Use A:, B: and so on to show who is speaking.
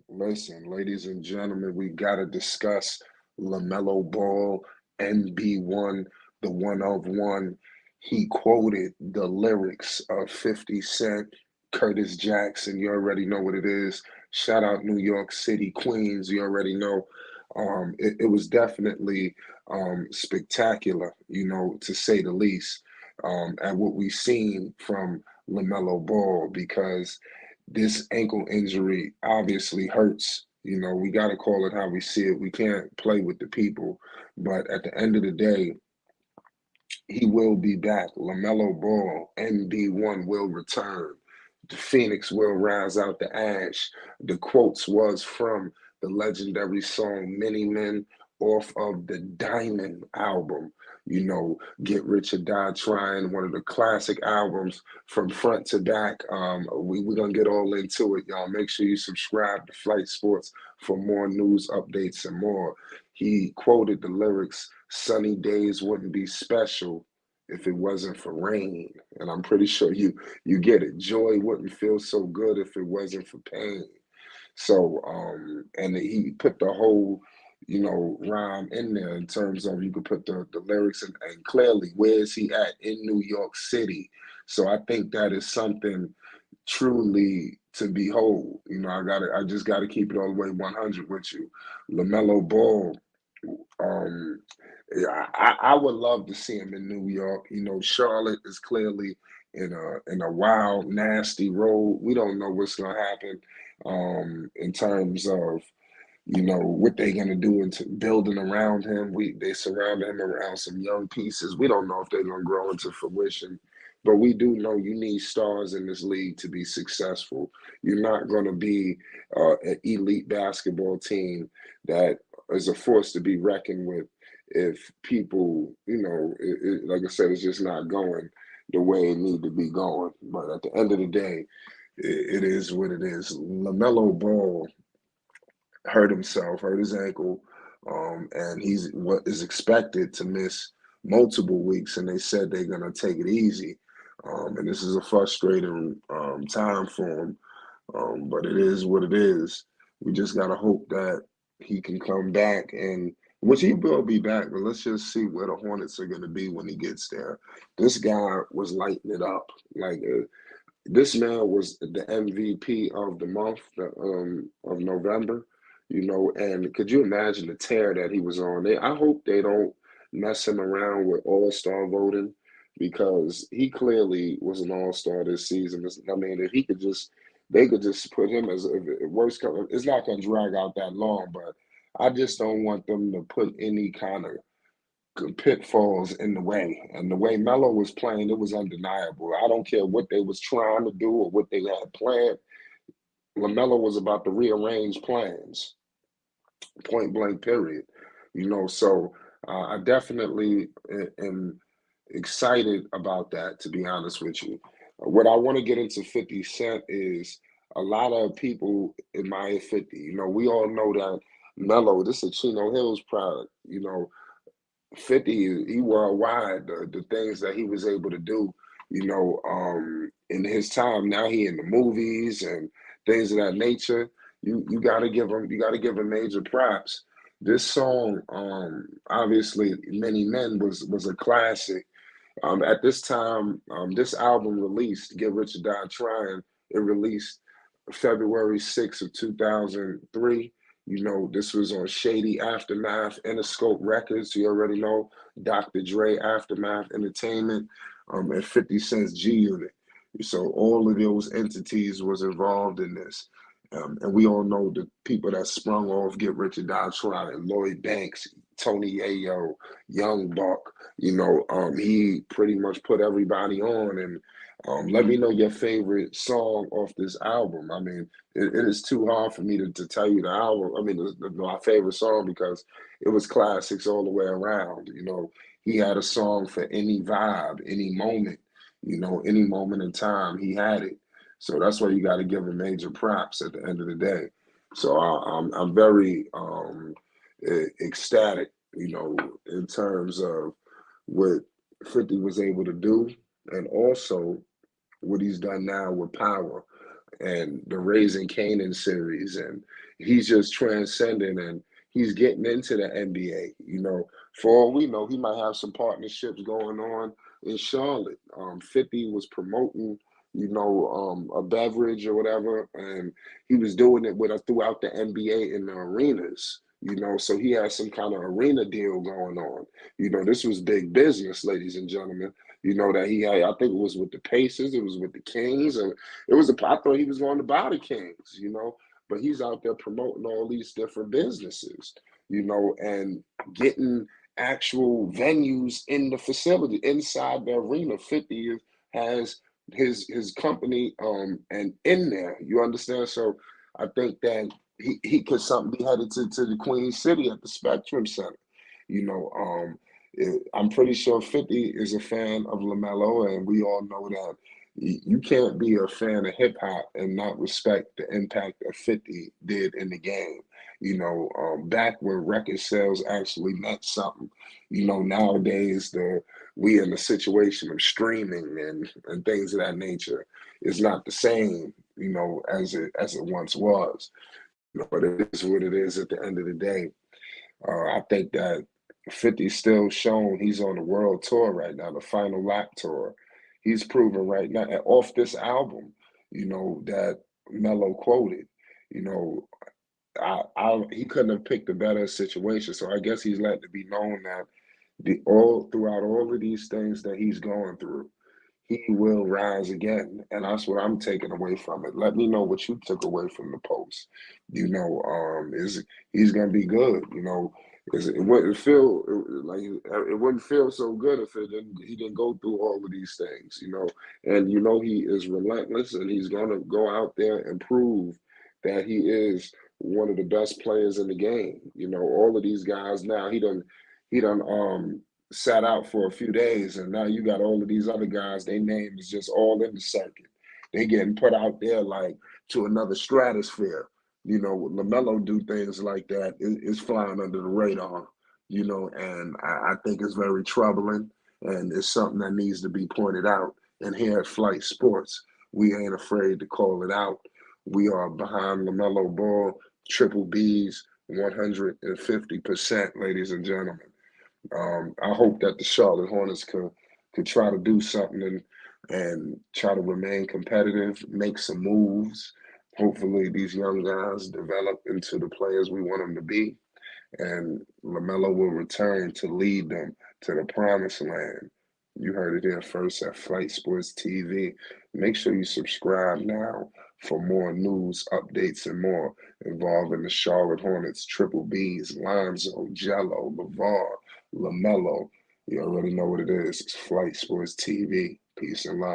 A: Listen, ladies and gentlemen, we got to discuss Lamelo Ball, NB1, the one of one. He quoted the lyrics of 50 Cent, Curtis Jackson. You already know what it is. Shout out New York City, Queens. You already know. It was definitely spectacular, to say the least, at what we've seen from Lamelo Ball because this ankle injury obviously hurts. We got to call it how we see it. We can't play with the people. But at the end of the day, he will be back. LaMelo Ball, NB1 will return. The Phoenix will rise out the ash. The quotes was from the legendary song Many Men off of the Diamond album. Get Rich or Die Trying, one of the classic albums from front to back. We're going to get all into it, y'all. Make sure you subscribe to Flight Sports for more news, updates, and more. He quoted the lyrics, "Sunny days wouldn't be special if it wasn't for rain." And I'm pretty sure you get it. Joy wouldn't feel so good if it wasn't for pain. So, and he put the whole, rhyme in there in terms of you could put the lyrics and clearly where is he at in New York City. So I think that is something truly to behold. I just gotta keep it all the way 100 with you. LaMelo Ball, um, yeah, I would love to see him in New York. Charlotte is clearly in a wild, nasty road. We don't know what's gonna happen in terms of what they're gonna do into building around him. They surrounded him around some young pieces. We don't know if they're gonna grow into fruition, but we do know you need stars in this league to be successful. You're not gonna be an elite basketball team that is a force to be reckoned with if people, like I said, it's just not going the way it need to be going. But at the end of the day, it is what it is. LaMelo Ball hurt himself, hurt his ankle, and he's what is expected to miss multiple weeks. And they said they're gonna take it easy, and this is a frustrating time for him. But it is what it is. We just gotta hope that he can come back and which he will be back, but let's just see where the Hornets are going to be when he gets there. This guy was lighting it up. Like this man was the MVP of the month of November, and could you imagine the tear that he was on? I hope they don't mess him around with All-Star voting because he clearly was an All-Star this season. I mean, if he could just, they could just put him as a worst cover. It's not going to drag out that long, but I just don't want them to put any kind of pitfalls in the way. And the way Melo was playing, it was undeniable. I don't care what they was trying to do or what they had planned. LaMelo was about to rearrange plans, point blank, period. So I definitely am excited about that, to be honest with you. What I want to get into 50 Cent is a lot of people admire 50. We all know that Melo, this is Chino Hill's product. 50, he worldwide, the things that he was able to do, in his time. Now he in the movies and things of that nature. You gotta give him major props. This song, obviously, Many Men was a classic. At this time, this album released, Get Rich or Die Trying, it released February 6th of 2003. This was on Shady Aftermath, Interscope Records. You already know Dr. Dre, Aftermath Entertainment, and 50 Cent's G Unit. So all of those entities was involved in this. And we all know the people that sprung off Get Rich or Die Trying, Lloyd Banks, Tony Ayo, Young Buck. He pretty much put everybody on. And let me know your favorite song off this album. I mean, it is too hard for me to tell you the album. I mean, my favorite song because it was classics all the way around. He had a song for any vibe, any moment. Any moment in time, he had it. So that's why you got to give him major props at the end of the day. So I'm very ecstatic, in terms of what 50 was able to do, and also what he's done now with Power. and the Raising Canaan series, and he's just transcending and he's getting into the NBA. For all we know, he might have some partnerships going on in Charlotte. 50 was promoting, a beverage or whatever, and he was doing it with throughout the NBA in the arenas. So he has some kind of arena deal going on. This was big business, ladies and gentlemen. That he had, I think it was with the Pacers, it was with the Kings, and I thought he was going to buy the Kings, but he's out there promoting all these different businesses, and getting actual venues in the facility inside the arena. 50 has his company and in there. You understand? So I think that he could something be headed to the Queen City at the Spectrum Center. You know, I'm pretty sure 50 is a fan of Lamelo, and we all know that you can't be a fan of hip hop and not respect the impact that 50 did in the game. Back when record sales actually meant something. Nowadays we in the situation of streaming and things of that nature is not the same, as it once was. But it is what it is at the end of the day. I think that 50 still shown he's on the world tour right now, the final lap tour. He's proven right now, and off this album, that Mello quoted, you know, he couldn't have picked a better situation. So I guess he's letting it be known that all throughout all of these things that he's going through, he will rise again. And that's what I'm taking away from it. Let me know what you took away from the post. Is he's gonna be good, it wouldn't feel like it wouldn't feel so good if he didn't go through all of these things, and he is relentless and he's gonna go out there and prove that he is one of the best players in the game. All of these guys now, he done sat out for a few days, and now you got all of these other guys. Their name is just all in the circuit. They getting put out there like to another stratosphere. Lamelo do things like that. It's flying under the radar. And I think it's very troubling, and it's something that needs to be pointed out. And here at Flight Sports, we ain't afraid to call it out. We are behind Lamelo Ball, triple B's, 150%, ladies and gentlemen. I hope that the Charlotte Hornets could try to do something and try to remain competitive, make some moves. Hopefully, these young guys develop into the players we want them to be, and LaMelo will return to lead them to the promised land. You heard it here first at Flight Sports TV. Make sure you subscribe now for more news, updates, and more involving the Charlotte Hornets, Triple B's, Lonzo, Jello, LeVar, LaMelo. You already know what it is. It's Flight Sports TV. Peace and love.